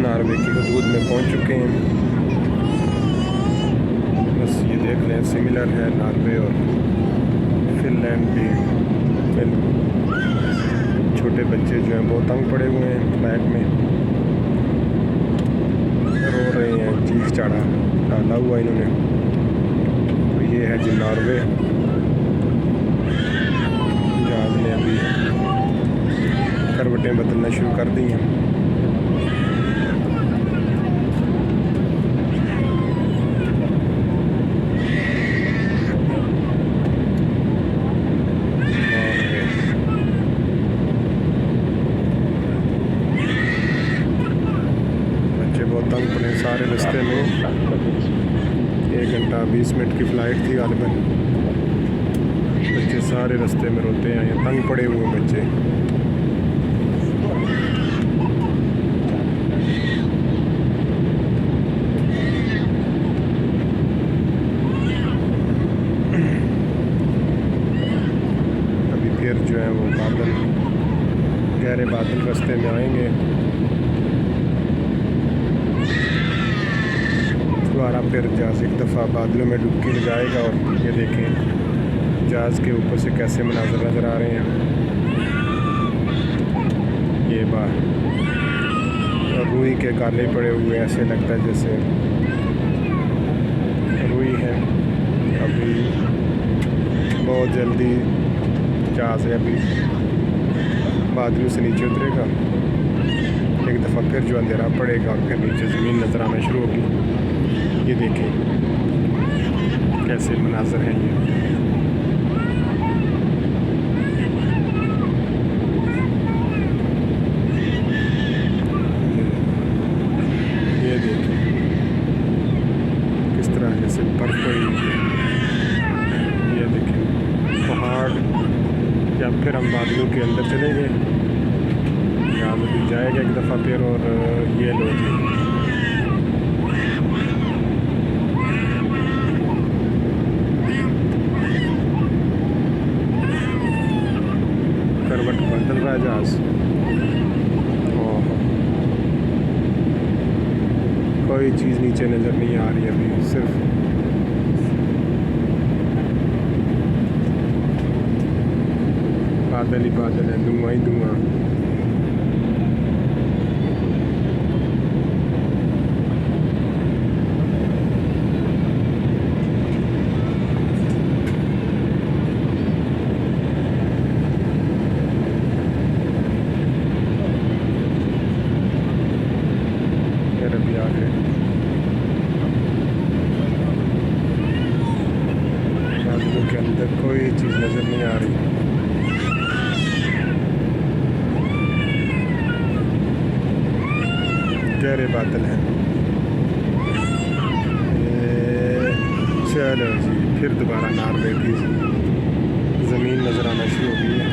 Norway की हदूद में पहुंच चुके हैं। बस ये देख लें, सिमिलर है नॉर्वे और फिनलैंड भी। छोटे बच्चे जो हैं बहुत तंग पड़े हुए हैं, बैग में रो रहे हैं, चीख चाड़ा डाला हुआ इन्होंने। तो ये है जी नॉर्वे। जहाज़ ने अभी करवटें बदलना शुरू कर दी हैं। बच्चे बहुत तंग पड़े सारे रास्ते में। 1 घंटा 20 मिनट की फ़्लाइट थी गालिबन। बच्चे सारे रास्ते में रोते हैं, तंग पड़े हुए बच्चे। अभी फिर जो है वो बादल, गहरे बादल रास्ते में आएंगे। दोबारा फिर जहाज़ एक दफ़ा बादलों में डुबकी लगाएगा और ये देखें जहाज़ के ऊपर से कैसे मनाज़र नज़र आ रहे हैं। ये बात रुई के काले पड़े हुए, ऐसे लगता है जैसे रुई है। अभी बहुत जल्दी जहाज़ है अभी बादलों से नीचे उतरेगा। एक दफ़ा फिर जो अंधेरा पड़ेगा और फिर नीचे ज़मीन नज़र आना शुरू होगी। ये देखें कैसे मनाज़र हैं ये देखें किस तरह जैसे बर्फ़ पड़ी हुई है। ये देखें पहाड़, या फिर हम बादलों के अंदर चले गए। यहाँ भी जाएगा एक दफ़ा फिर। और ये लो जी, करवट बदल रहा है जहाज़। ओह, कोई चीज़ नीचे नज़र नहीं आ रही अभी, सिर्फ बादल ही बादल है, धुआं ही धुआं। अभी आ गए बादलों के अंदर, कोई चीज़ नज़र नहीं आ रही। गहरे बादल हैं। चलो जी, फिर दोबारा नॉर्वे की ज़मीन नज़र आना शुरू हो गई है।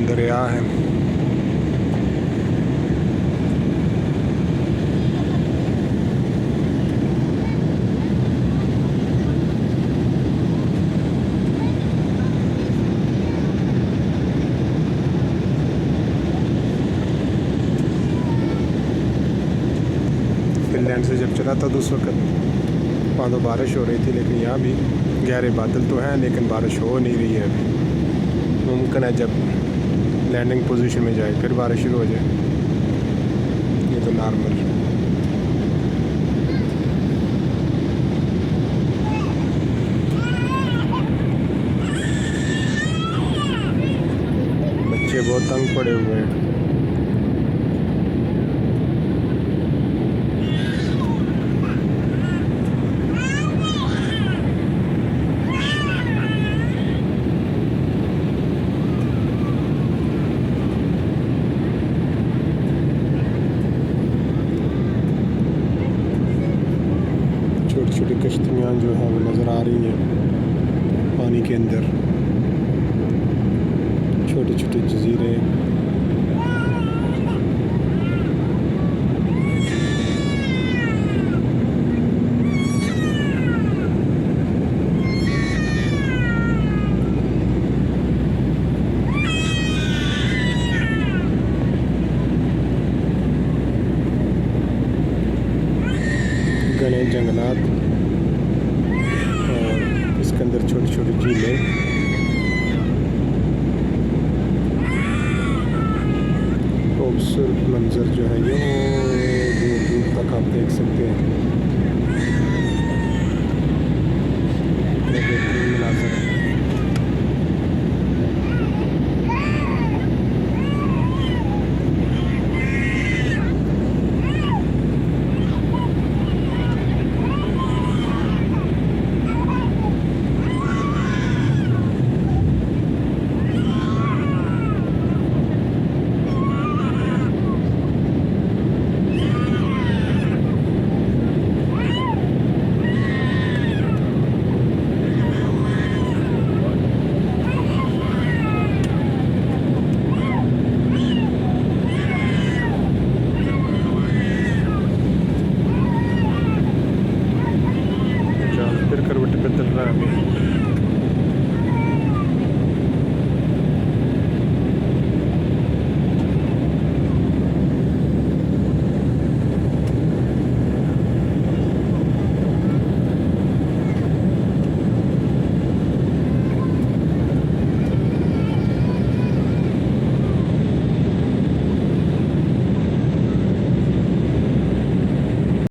दरिया है। फिनलैंड से जब चला था तो उस वक्त वहाँ तो बारिश हो रही थी, लेकिन यहाँ भी गहरे बादल तो हैं लेकिन बारिश हो नहीं रही है अभी। मुमकिन है जब लैंडिंग पोजीशन में जाए फिर बारिश शुरू हो जाए। ये तो नॉर्मल। बच्चे बहुत तंग पड़े हुए हैं। पानी के अंदर छोटे छोटे जजीरे। घने जंगलात और इसके अंदर छोटी छोटी झीलें। खूबसूरत मंजर जो है ये वो दूर दूर तक आप देख सकते हैं।